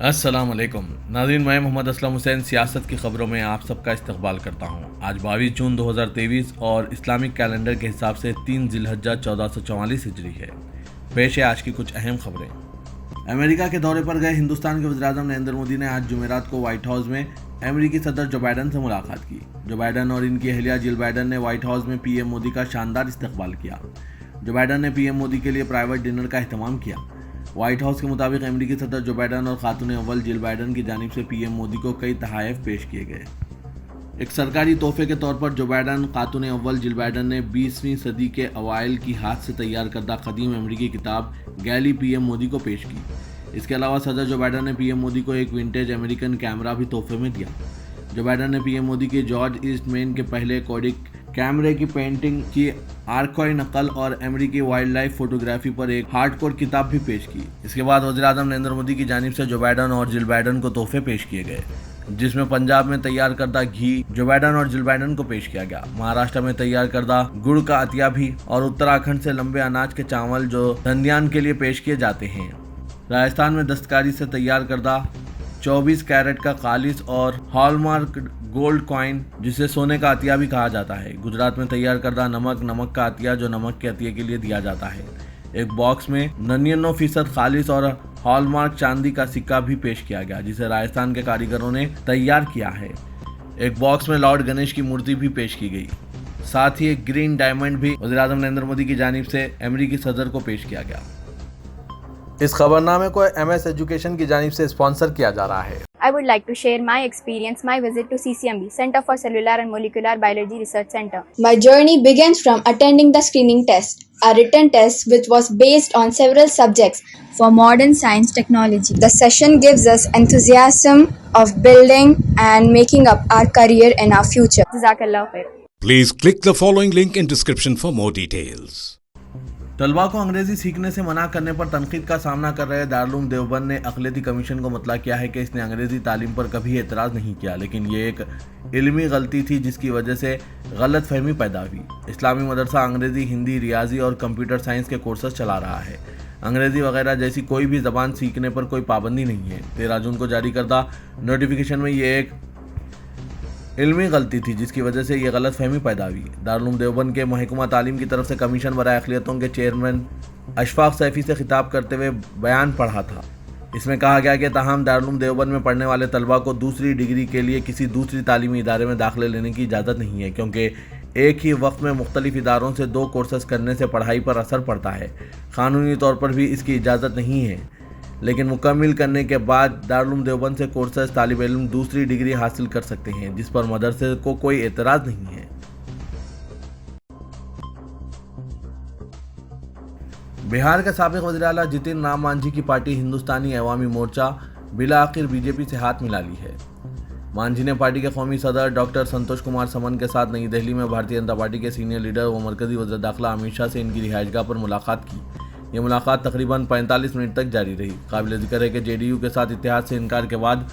अस्सलाम वालेकुम नाज़रीन, मैं मोहम्मद असलम हुसैन सियासत की ख़बरों में आप सबका इस्तकबाल करता हूँ। आज 22 जून 2023 और इस्लामिक कैलेंडर के हिसाब से 3 ज़िलहज्जा 1444 हिजरी है। पेश है आज की कुछ अहम खबरें। अमेरिका के दौरे पर गए हिंदुस्तान के वज़ीर-ए-आज़म नरेंद्र मोदी ने आज जुमेरात को व्हाइट हाउस में अमेरिकी सदर जो बाइडन से मुलाकात की। जो बाइडन और इनकी अहलिया जिल बाइडन ने व्हाइट हाउस में पीएम मोदी का शानदार इस्तकबाल किया। जो बाइडन ने पीएम मोदी के लिए प्राइवेट डिनर का अहतमाम किया। व्हाइट हाउस के मुताबिक अमेरिकी सदर जो बाइडन और खातून अव्वल जिल बाइडन की जानिब से पीएम मोदी को कई तोहफ़े पेश किए गए। एक सरकारी तोहफे के तौर पर जो बाइडन खातून अव्वल जिल बाइडन ने 20वीं सदी के अवाइल की हाथ से तैयार करदा कदीम अमेरिकी किताब गैली पीएम मोदी को पेश की। इसके अलावा सदर जो बाइडन ने पीएम मोदी को एक विंटेज अमेरिकन कैमरा भी तोहफे में दिया। जो बाइडन ने पीएम मोदी के जॉर्ज ईस्टमैन के पहले कोडिक कैमरे की पेंटिंग की आर्काई नकल और अमेरिकी वाइल्ड लाइफ फोटोग्राफी पर एक हार्डकोर किताब भी पेश की। इसके बाद वज़ीर-ए-आज़म नरेंद्र मोदी की जानिब से जो बाइडन और जिल बाइडन को तोहफे पेश किए गए, जिसमें पंजाब में तैयार करदा घी जो बाइडन और जिल बाइडन को पेश किया गया। महाराष्ट्र में तैयार करदा गुड़ का अतिया भी और उत्तराखंड से लंबे अनाज के चावल जो धंधियान के लिए पेश किए जाते हैं। राजस्थान में दस्तकारी से तैयार करदा 24 कैरेट का खालिस और हॉलमार्क गोल्ड कॉइन जिसे सोने का अतिया भी कहा जाता है। गुजरात में तैयार करदा नमक का अतिया जो नमक के अतिये के लिए दिया जाता है। एक बॉक्स में 99% खालिस और हॉलमार्क चांदी का सिक्का भी पेश किया गया, जिसे राजस्थान के कारीगरों ने तैयार किया है। एक बॉक्स में लॉर्ड गणेश की मूर्ति भी पेश की गई। साथ ही एक ग्रीन डायमंड भी वज़ीर-ए-आज़म नरेंद्र मोदी की जानिब से अमेरिकी सदर को पेश किया गया। इस खबरनामे को MS एजुकेशन की जानिब से स्पॉन्सर किया जा रहा है। I would like to share my experience, my visit to CCMB, Center for Cellular and Molecular Biology Research Center. My journey begins from attending the screening test, a written test which was based on several subjects For modern science technology, The session gives us enthusiasm of building and making up our career in our future. Jazakallah khair. Please click the following link in description for more details. तलबा को अंग्रेजी सीखने से मना करने पर तनकीद का सामना कर रहे दारुल देवबंद ने अक़लियती कमीशन को मतला किया है कि इसने अंग्रेजी तालीम पर कभी एतराज़ नहीं किया, लेकिन ये एक इल्मी गलती थी जिसकी वजह से गलत फहमी पैदा हुई। इस्लामी मदरसा अंग्रेज़ी, हिंदी, रियाजी और कंप्यूटर साइंस के कोर्सेज चला रहा है। अंग्रेज़ी वगैरह जैसी कोई भी ज़बान सीखने पर कोई पाबंदी नहीं है। 13 जून को जारी करदा नोटिफिकेशन में ये एक इल्मी गलती थी जिसकी वजह से ये गलत फहमी पैदा हुई। दारुल देवबंद के महकमा तालीम की तरफ से कमीशन बराए अक़लियतों के चेयरमैन अशफाक सैफी से खिताब करते हुए बयान पढ़ा था। इसमें कहा गया कि ताहम दारुल देवबंद में पढ़ने वाले तलबा को दूसरी डिग्री के लिए किसी दूसरी तालीमी इदारे में दाखिले लेने की इजाज़त नहीं है, क्योंकि एक ही वक्त में मुख्तलिफ इदारों से 2 कोर्सेज करने से पढ़ाई पर असर पड़ता है। कानूनी तौर पर भी इसकी इजाज़त नहीं है, लेकिन मुकम्मिल करने के बाद दारुल देवबंद से कोर्सेज तालिब इल्म दूसरी डिग्री हासिल कर सकते हैं, जिस पर मदरसे को कोई एतराज़ नहीं है। बिहार के साबिक़ वज़ीर आला जितिन राम मांझी की पार्टी हिंदुस्तानी अवामी मोर्चा बिला आखिर बीजेपी से हाथ मिला ली है। मांझी ने पार्टी के कौमी सदर डॉक्टर संतोष कुमार समन के साथ नई दिल्ली में भारतीय जनता पार्टी के सीनियर लीडर व मरकज़ी वज़ीर दाखिला अमित शाह से इनकी रिहाइशगाह पर मुलाकात की। ये मुलाकात तकरीबन 45 मिनट तक जारी रही। काबिल ज़िक्र है कि JDU के साथ इत्तेहाद से इनकार के बाद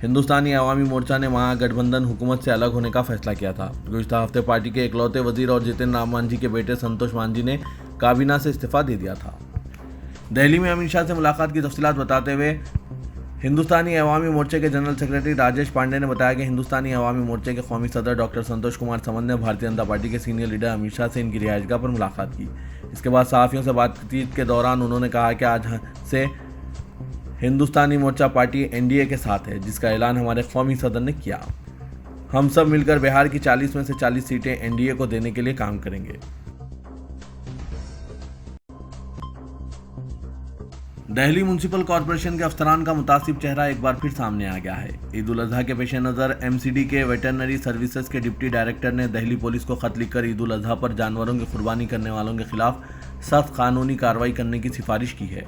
हिंदुस्तानी अवामी मोर्चा ने महागठबंधन हुकूमत से अलग होने का फैसला किया था। गुज़िश्ता हफ्ते पार्टी के इकलौते वजीर और जितिन राम मांझी के बेटे संतोष मांझी ने काबीना से इस्तीफा दे दिया था। दिल्ली में अमित शाह से मुलाकात की तफसीलात बताते हुए हिंदुस्तानी अवामी मोर्चे के जनरल सेक्रेटरी राजेश पांडे ने बताया कि हिंदुस्तानी अवामी मोर्चे के कौमी सदर डॉक्टर संतोष कुमार समन ने भारतीय जनता पार्टी के सीनियर लीडर अमित शाह से इनकी रिहाइशगाह पर मुलाकात की। इसके बाद सहाफ़ियों से बातचीत के दौरान उन्होंने कहा कि आज से हिंदुस्तानी मोर्चा पार्टी NDA के साथ है, जिसका ऐलान हमारे कौमी सदर ने किया। हम सब मिलकर बिहार की 40 में से 40 सीटें NDA को देने के लिए काम करेंगे। दिल्ली म्यूनसिपल कॉरपोरेशन के अफसरान का मुतासिब चेहरा एक बार फिर सामने आ गया है। ईद उल अजहा के पेश नज़र MCD के वेटरनरी सर्विसेज के डिप्टी डायरेक्टर ने दिल्ली पुलिस को खत लिखकर ईद उल अजहा पर जानवरों की कुर्बानी करने वालों के खिलाफ सख्त कानूनी कार्रवाई करने की सिफारिश की है।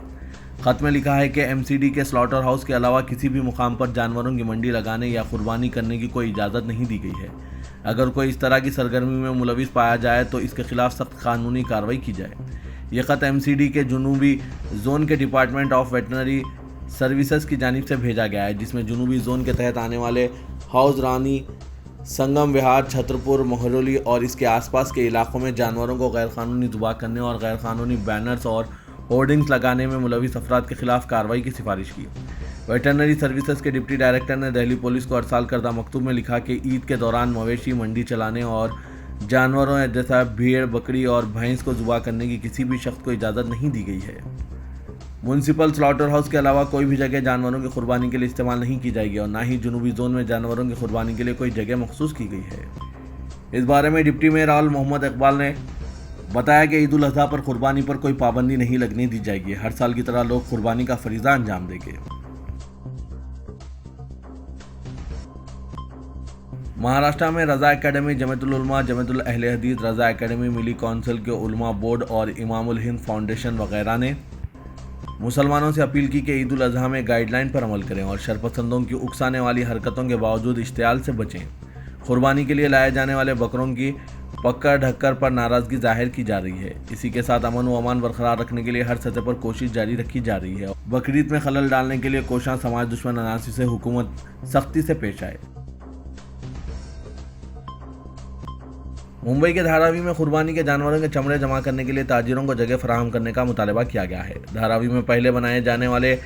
खत में लिखा है कि MCD के स्लॉटर हाउस के अलावा किसी भी मुकाम पर जानवरों की मंडी लगाने या कुर्बानी करने की कोई इजाज़त नहीं दी गई है। अगर कोई इस तरह की सरगर्मी में मुलविस पाया जाए तो इसके खिलाफ सख्त कानूनी कार्रवाई की जाए। यह खत MCD के जुनूबी जोन के डिपार्टमेंट ऑफ वेटरनरी सर्विसेज की जानिब से भेजा गया है, जिसमें जुनूबी जोन के तहत आने वाले हाउस रानी, संगम विहार, छतरपुर, महरौली और इसके आसपास के इलाकों में जानवरों को गैरकानूनी ज़ुबा करने और गैरकानूनी बैनर्स और होर्डिंग्स लगाने में मुलविस अफराद के खिलाफ कार्रवाई की सिफारिश की। वेटरनरी सर्विसेज के डिप्टी डायरेक्टर ने दिल्ली पुलिस को अरसाल करदा मकतूब में लिखा कि ईद के दौरान मवेशी मंडी चलाने और जानवरों जैसा भेड़, बकरी और भैंस को ज़ुबा करने की किसी भी शख्स को इजाज़त नहीं दी गई है। म्यूनसिपल स्लॉटर हाउस के अलावा कोई भी जगह जानवरों की कुर्बानी के लिए इस्तेमाल नहीं की जाएगी और ना ही जुनूबी जोन में जानवरों की कुर्बानी के लिए कोई जगह मखसूस की गई है। इस बारे में डिप्टी मेयर आल मोहम्मद इकबाल ने बताया कि ईद उल अजहा पर कुर्बानी पर कोई पाबंदी नहीं लगने दी जाएगी। हर साल की तरह लोग कुर्बानी का फरीज़ा अंजाम देंगे। महाराष्ट्र में रज़ा एकेडमी, जमीयतुल उलमा, जमीयतुल अहले हदीस, रज़ा एकेडमी, मिली काउंसिल के उलमा बोर्ड और इमामुल हिंद फाउंडेशन वगैरह ने मुसलमानों से अपील की कि ईद उल अजहा में गाइडलाइन पर अमल करें और शरपसंदों की उकसाने वाली हरकतों के बावजूद इश्तियाल से बचें। कुर्बानी के लिए लाए जाने वाले बकरों की पक्का ढक्कर पर नाराज़गी जाहिर की जा रही है। इसी के साथ अमन व अमान बरकरार रखने के लिए हर सतह पर कोशिश जारी रखी जा रही है। बकरीद में खलल डालने के लिए कोशां समाज दुश्मन अनासी से हुकूमत सख्ती से पेश आए। मुंबई के धारावी में कुर्बानी के जानवरों के चमड़े जमा करने के लिए ताजिरों को जगह फराहम करने का मुतालबा किया गया है। धारावी में पहले बनाए जाने वाले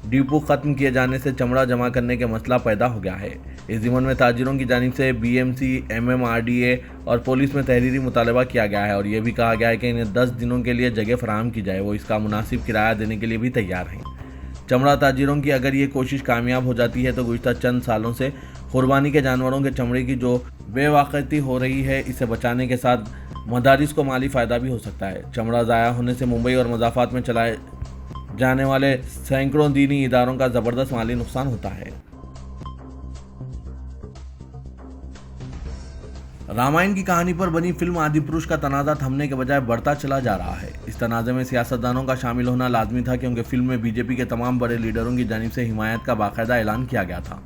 डिपो खत्म किए जाने से चमड़ा जमा करने के मसला पैदा हो गया है। इस ज़िम्मन में ताजिरों की जानिब से BMC, MMRDA और पुलिस में तहरीरी मुतालबा किया गया है और यह भी कहा गया है कि इन्हें 10 दिनों के लिए जगह फराहम की जाए। वो इसका मुनासिब किराया देने के लिए भी तैयार हैं। चमड़ा ताजिरों की अगर ये कोशिश कामयाब हो जाती है तो गुज़िश्ता चंद सालों से कुर्बानी के जानवरों के चमड़े की जो बेवाक़ती हो रही है, इसे बचाने के साथ मदारिस को माली फ़ायदा भी हो सकता है। चमड़ा ज़ाया होने से मुंबई और मज़ाफ़ात में चलाए जाने वाले सैकड़ों दीनी इदारों का ज़बरदस्त माली नुकसान होता है। रामायण की कहानी पर बनी फिल्म आदिपुरुष का तनाज़ा थमने के बजाय बढ़ता चला जा रहा है। इस तनाज़े में सियासतदानों का शामिल होना लाजमी था क्योंकि फिल्म में बीजेपी के तमाम बड़े लीडरों की जानिब से हिमायत का बाकायदा ऐलान किया गया था।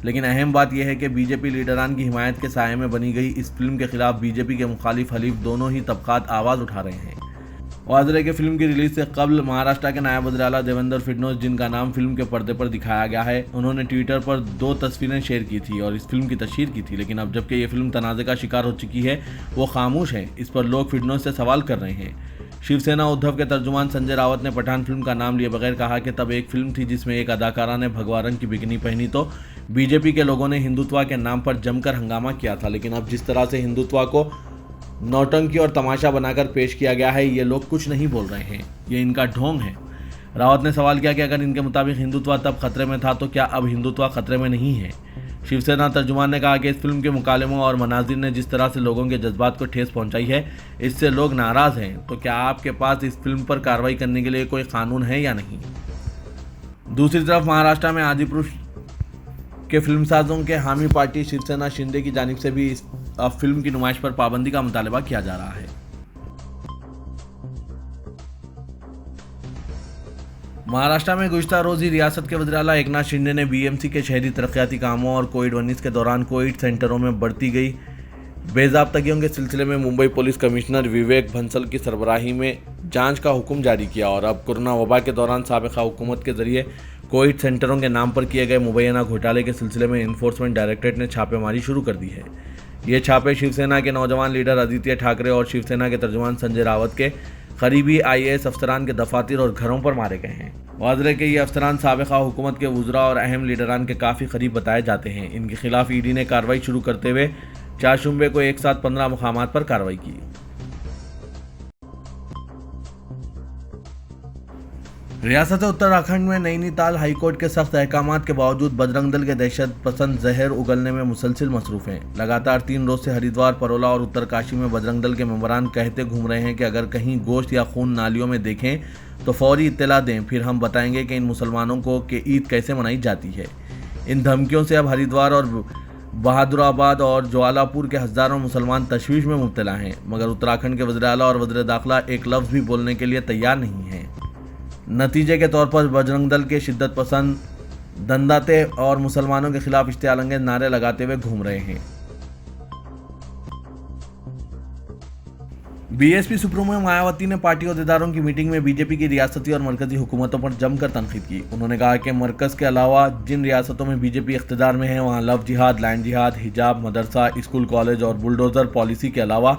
लेकिन अहम बात यह है कि बीजेपी लीडरान की हिमायत के साये में बनी गई इस फिल्म के खिलाफ बीजेपी के मुखालिफ हलीफ दोनों ही तबकात आवाज़ उठा रहे हैं। वाज़ेह है कि फिल्म की रिलीज से कबल महाराष्ट्र के नायब वज़ीर आला देवेंद्र फडणवीस, जिनका नाम फिल्म के पर्दे पर दिखाया गया है, उन्होंने ट्विटर पर 2 तस्वीरें शेयर की थी और इस फिल्म की तशहीर की थी। लेकिन अब जबकि ये फिल्म तनाज़े का शिकार हो चुकी है, वो खामोश है। इस पर लोग फडणवीस से सवाल कर रहे हैं। शिवसेना उद्धव के तर्जुमान संजय रावत ने पठान फिल्म का नाम लिए बगैर कहा कि तब एक फिल्म थी जिसमें एक अदाकारा ने भगवा रंग की बिकनी पहनी तो बीजेपी के लोगों ने हिंदुत्व के नाम पर जमकर हंगामा किया था। लेकिन अब जिस तरह से हिंदुत्व को नौटंकी और तमाशा बनाकर पेश किया गया है, ये लोग कुछ नहीं बोल रहे हैं, ये इनका ढोंग है। रावत ने सवाल किया कि अगर इनके मुताबिक हिंदुत्व तब खतरे में था तो क्या अब हिंदुत्व खतरे में नहीं है। शिवसेना तर्जुमान ने कहा कि इस फिल्म के मुकालमों और मनाजिर ने जिस तरह से लोगों के जज्बात को ठेस पहुंचाई है, इससे लोग नाराज़ हैं। तो क्या आपके पास इस फिल्म पर कार्रवाई करने के लिए कोई कानून है या नहीं। दूसरी तरफ महाराष्ट्र में आदिपुरुष के फिल्मसाजों के हामी पार्टी शिवसेना शिंदे की जानिब से भी इस फिल्म की नुमाइश पर पाबंदी का मुतालबा किया जा रहा है। महाराष्ट्र में गुज़िश्ता रोज़ ही रियासत के वज़ीर आला एकनाथ शिंदे ने BMC के शहरी तरक्याती कामों और कोविड-19 के दौरान कोविड सेंटरों में बढ़ती गई बेज़ाब्तगियों के सिलसिले में मुंबई पुलिस कमिश्नर विवेक भंसल की सरबराही में जांच का हुक्म जारी किया और अब कोरोना वबा के दौरान साबिक़ा हुकूमत के ज़रिए कोविड सेंटरों के नाम पर किए गए मुबैना घोटाले के सिलसिले में इन्फोर्समेंट डायरेक्टरेट ने छापेमारी शुरू कर दी है। ये छापे शिवसेना के नौजवान लीडर आदित्य ठाकरे और शिवसेना के तर्जुमान संजय रावत के करीबी IAS अफसरान के दफातर और घरों पर मारे गए हैं। वाज़ेह है कि ये अफसरान साबिक़ा हुकूमत के वज़रा और अहम लीडरान के काफ़ी करीब बताए जाते हैं। इनके खिलाफ ED ने कार्रवाई शुरू करते हुए 4 शुबे को एक साथ 15 मुकामात पर कार्रवाई की। रियासत उत्तराखंड में नैनीताल हाईकोर्ट के सख्त अहकामात के बावजूद बजरंग दल के दहशत पसंद जहर उगलने में मुसलसिल मसरूफ़ हैं। लगातार 3 रोज़ से हरिद्वार, परोला और उत्तरकाशी में बजरंग दल के मेंबरान कहते घूम रहे हैं कि अगर कहीं गोश्त या खून नालियों में देखें तो फौरी इत्तला दें, फिर हम बताएंगे कि इन मुसलमानों को कि ईद कैसे मनाई जाती है। इन धमकियों से अब हरिद्वार और बहादुराबाद और ज्वालापुर के हज़ारों मुसलमान तशवीश में मुब्तला हैं, मगर उत्तराखंड के वज़ीर आला और वज़ीर दाखिला एक लफ्ज़ भी बोलने के लिए तैयार नहीं हैं। नतीजे के तौर पर बजरंग दल के शिद्दत पसंद दंदाते और मुसलमानों के खिलाफ इश्तियालंगेज नारे लगाते हुए घूम रहे हैं। BSP सुप्रीमो मायावती ने पार्टी अहदेदारों की मीटिंग में बीजेपी की रियासती और मरकजी हुकूमतों पर जमकर तनकीद की। उन्होंने कहा कि मरकज़ के अलावा जिन रियासतों में बीजेपी इख्तिदार में है वहाँ लव जिहाद, लैंड जिहाद, हिजाब, मदरसा, स्कूल, कॉलेज और बुलडोज़र पॉलिसी के अलावा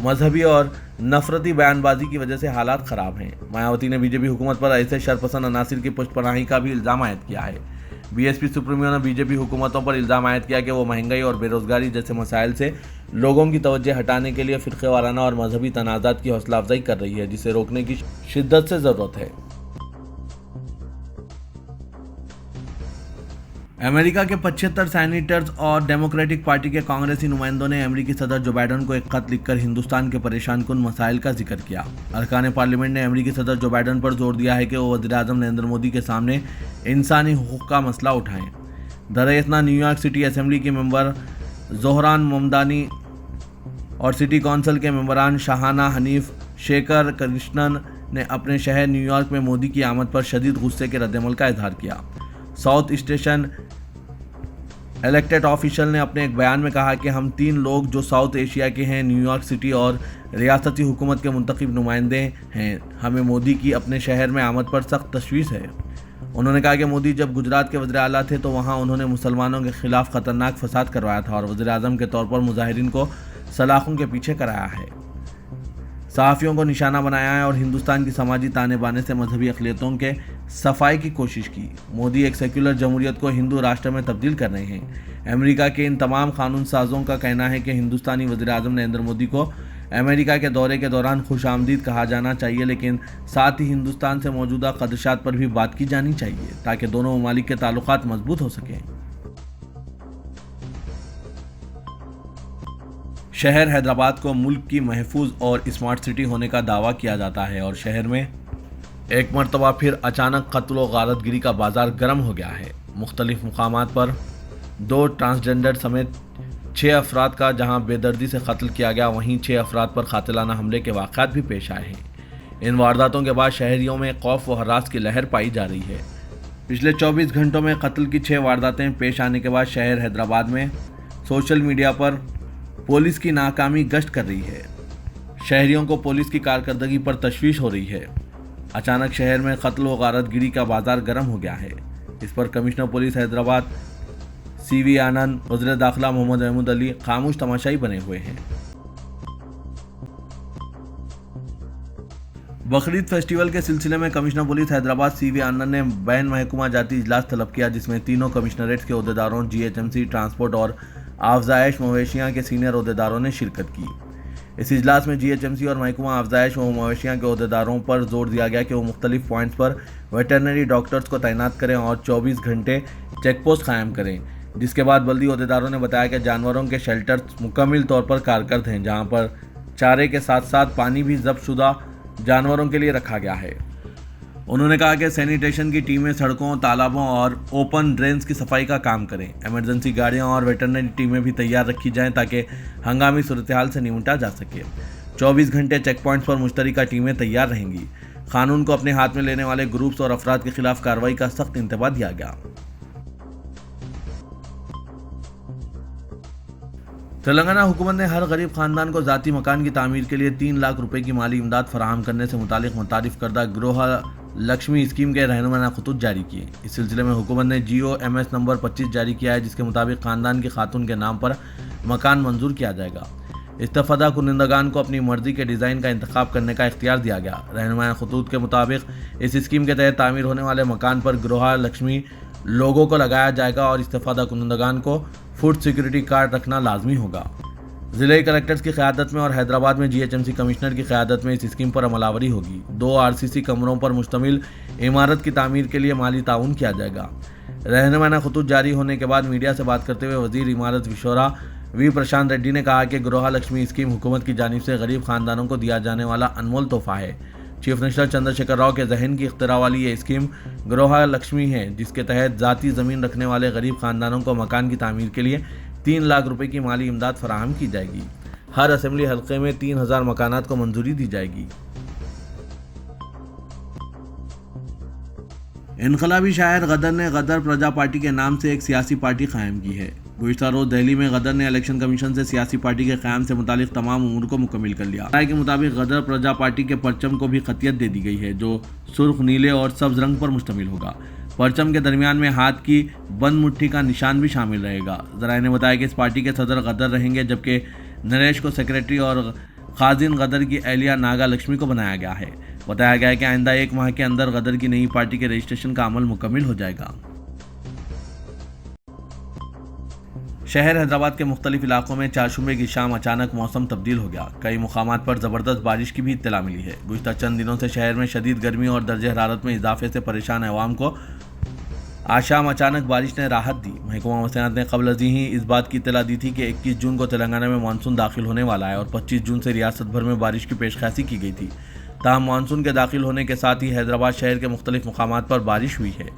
मजहबी और नफरती बयानबाजी की वजह से हालात ख़राब हैं। मायावती ने बीजेपी हुकूमत पर ऐसे शरपसंद अनासिर की पुष्टपनाही का भी इल्ज़ाम आयद किया है। बीएसपी सुप्रीमो ने बीजेपी हुकूमतों पर इल्ज़ाम आयद किया कि वो महंगाई और बेरोजगारी जैसे मसाइल से लोगों की तवज्जो हटाने के लिए फ़िरक़े वाराना और मजहबी तनाज़ात की हौसला अफजाई कर रही है, जिसे रोकने की शिद्दत से ज़रूरत है। अमेरिका के 75 सेनेटर्स और डेमोक्रेटिक पार्टी के कांग्रेसी नुमाइंदों ने अमेरिकी सदर जो बाइडेन को एक खत लिखकर हिंदुस्तान के परेशान कुन मसाइल का जिक्र किया। अरकान पार्लियामेंट ने अमेरिकी सदर जो बाइडेन पर जोर दिया है कि वो वज़ीर-ए-आज़म नरेंद्र मोदी के सामने इंसानी हुकूक का मसला उठाएं। दरअसल न्यूयॉर्क सिटी असेंबली के मेंबर जोहरान ममदानी और सिटी काउंसिल के मेंबरान शाहाना हनीफ शेखर कृष्णन ने अपने शहर न्यूयॉर्क में मोदी की आमद पर शदीद गुस्से के रद्दमल का इजहार किया। साउथ स्टेशन इलेक्टेड ऑफिशियल ने अपने एक बयान में कहा कि हम 3 लोग जो साउथ एशिया के हैं, न्यूयॉर्क सिटी और रियासती हुकूमत के मुंतखब नुमाइंदे हैं, हमें मोदी की अपने शहर में आमद पर सख्त तशवीश है। उन्होंने कहा कि मोदी जब गुजरात के वज़ीर आला थे तो वहां उन्होंने मुसलमानों के खिलाफ खतरनाक फसाद करवाया था और वज़ीर आज़म के तौर पर मुजाहिरीन को सलाखों के पीछे कराया है, सहाफ़ियों को निशाना बनाया है और हिंदुस्तान की समाजी ताने बाने से मजहबी अक़लियतों के सफाई की कोशिश की। मोदी एक सेक्युलर जमहूरियत को हिंदू राष्ट्र में तब्दील कर रहे हैं। अमेरिका के इन तमाम कानून साजों का कहना है कि हिंदुस्तानी वज़ीर-ए-आज़म नरेंद्र मोदी को अमेरिका के दौरे के दौरान खुशामदीद कहा जाना चाहिए, लेकिन साथ ही हिंदुस्तान से मौजूदा खदशात पर भी बात की जानी चाहिए ताकि दोनों ममालिक के ताल्लुकात मजबूत हो सकें। शहर हैदराबाद को मुल्क की महफूज और स्मार्ट सिटी होने का दावा किया जाता है और शहर में एक मरतबा फिर अचानक कत्ल व गारतगिरी का बाजार गर्म हो गया है। मुख्तलिफ मुकामात पर 2 ट्रांसजेंडर समेत 6 अफराद का जहां बेदर्दी से कत्ल किया गया, वहीं 6 अफराद पर कातिलाना हमले के वाक़यात भी पेश आए हैं। इन वारदातों के बाद शहरियों में खौफ व हरास की लहर पाई जा रही है। पिछले 24 घंटों में कत्ल की 6 वारदातें पेश आने के बाद शहर हैदराबाद में सोशल मीडिया पर पुलिस की नाकामी गश्त कर रही है। शहरियों को पुलिस की कारकर्दगी पर तशवीश हो रही है। अचानक शहर में कत्ल व गारतगिरी का बाजार गर्म हो गया है। इस पर कमिश्नर पुलिस हैदराबाद CV आनंद, वज़ीर दाखिला मोहम्मद महमूद अली खामोश तमाशाई बने हुए हैं। बकरीद फेस्टिवल के सिलसिले में कमिश्नर पुलिस हैदराबाद CV आनंद ने बैन महकुमा जाती इजलास तलब किया, जिसमें तीनों कमिश्नरेट्स के अहदेदारों, GHMC, ट्रांसपोर्ट और अफज़ाइश मवेशियाँ के सीनियर अहदेदारों ने शिरकत की। इस इजलास में GHMC और महकमा अफज़ाइश व मवेशियाँ के अहदेदारों पर जोर दिया गया कि वो मुख्तलिफ पॉइंट्स पर वेटरनरी डॉक्टर्स को तैनात करें और 24 घंटे चेक पोस्ट कायम करें। जिसके बाद बल्दी अहदेदारों ने बताया कि जानवरों के शेल्टर्स मुकम्मल तौर पर कारगर हैं, जहाँ पर चारे के साथ साथ पानी भी ज़ब्तशुदा जानवरों के लिए रखा गया है। उन्होंने कहा कि सैनिटेशन की टीमें सड़कों, तालाबों और ओपन ड्रेन्स की सफाई का काम करें। इमरजेंसी गाड़ियां और वेटरनरी टीमें भी तैयार रखी जाएं ताकि हंगामी सूरत-ए-हाल से निपटा जा सके। 24 घंटे चेक पॉइंट्स पर मुश्तरका टीमें तैयार रहेंगी। कानून को अपने हाथ में लेने वाले ग्रुप्स और अफराद के खिलाफ कार्रवाई का सख्त इंतबाह दिया गया। तेलंगाना हुकूमत ने हर गरीब खानदान को ज़ाती मकान की तामीर के लिए 3 लाख रुपए की माली इमदाद फराहम करने से मुतालिक मुतारिफ करदा गृह लक्ष्मी स्कीम के रहनुमाना खतूत जारी किए। इस सिलसिले में हुकूमत ने GOMS नंबर 25 जारी किया है, जिसके मुताबिक खानदान की खातून के नाम पर मकान मंजूर किया जाएगा। इस्तफादा कुनिंदगान को अपनी मर्जी के डिज़ाइन का इंतखाब करने का इख्तियार दिया गया। रहनुमाना खतूत के मुताबिक इस स्कीम के तहत तामीर होने वाले मकान पर गृह लक्ष्मी लोगों को लगाया जाएगा और इस्तफादा कुनिंदगान को फूड सिक्योरिटी कार्ड रखना लाजमी होगा। ज़िले कलेक्टर्स की क़यादत में और हैदराबाद में GHMC कमिश्नर की क़यादत में इस स्कीम पर अमलावरी होगी। 2 RCC कमरों पर मुश्तमिल इमारत की तामीर के लिए माली ताउन किया जाएगा। रहनुमाना खतूत जारी होने के बाद मीडिया से बात करते हुए वज़ीर इमारत विशोरा V प्रशांत रेड्डी ने कहा कि गृह लक्ष्मी स्कीम हुकूमत की जानिब से गरीब खानदानों को दिया जाने वाला अनमोल तोहफा है। चीफ मिनिस्टर चंद्रशेखर राव के जहन की इख्तिरा वाली ये स्कीम गृह लक्ष्मी है, जिसके तहत ज़ाती ज़मीन रखने वाले गरीब खानदानों को मकान की तामीर के लिए 3 लाख रुपए की माली इमदाद फराहम की जाएगी। हर असेंबली हल्के में 3000 मकानात को मंजूरी दी जाएगी। इनकलाबी शायर गदर ने गदर प्रजा पार्टी के नाम से एक सियासी पार्टी कायम की है। गुज़िश्ता रोज़ दिल्ली में गदर ने इलेक्शन कमीशन से सियासी पार्टी के क़याम से मुतालिक तमाम उमूर को मुकम्मल कर लिया। राय के मुताबिक गदर प्रजा पार्टी के परचम को भी खतियत दे दी गई है, जो सुर्ख, नीले और सब्ज रंग पर मुश्तमिल होगा। परचम के दरमियान में हाथ की बंद मुट्ठी का निशान भी शामिल रहेगा। ज़राए ने बताया कि इस पार्टी के सदर गदर रहेंगे, जबकि नरेश को सेक्रेटरी और खाजिन गदर की एहलिया नागा लक्ष्मी को बनाया गया है। बताया गया है कि आइंदा 1 माह के अंदर गदर की नई पार्टी के रजिस्ट्रेशन का अमल मुकम्मल हो जाएगा। शहर हैदराबाद के मुख्तलिफ इलाकों में चारशुमे की शाम अचानक मौसम तब्दील हो गया। कई मुकामात पर ज़बरदस्त बारिश की भी इत्तला मिली है। गुज़िश्ता चंद दिनों से शहर में शदीद गर्मी और दर्जे हरारत में इजाफे से परेशान अवाम को आज शाम अचानक बारिश ने राहत दी। महकमा मौसमियात ने कबल अज़ी ही इस बात की इत्तला दी थी कि 21 जून को तेलंगाना में मानसून दाखिल होने वाला है और 25 जून से रियासत भर में बारिश की पेशकशी की गई थी। ताहम मानसून के दाखिल होने के साथ ही हैदराबाद शहर के मुख्तलिफ मुकामात पर बारिश हुई है।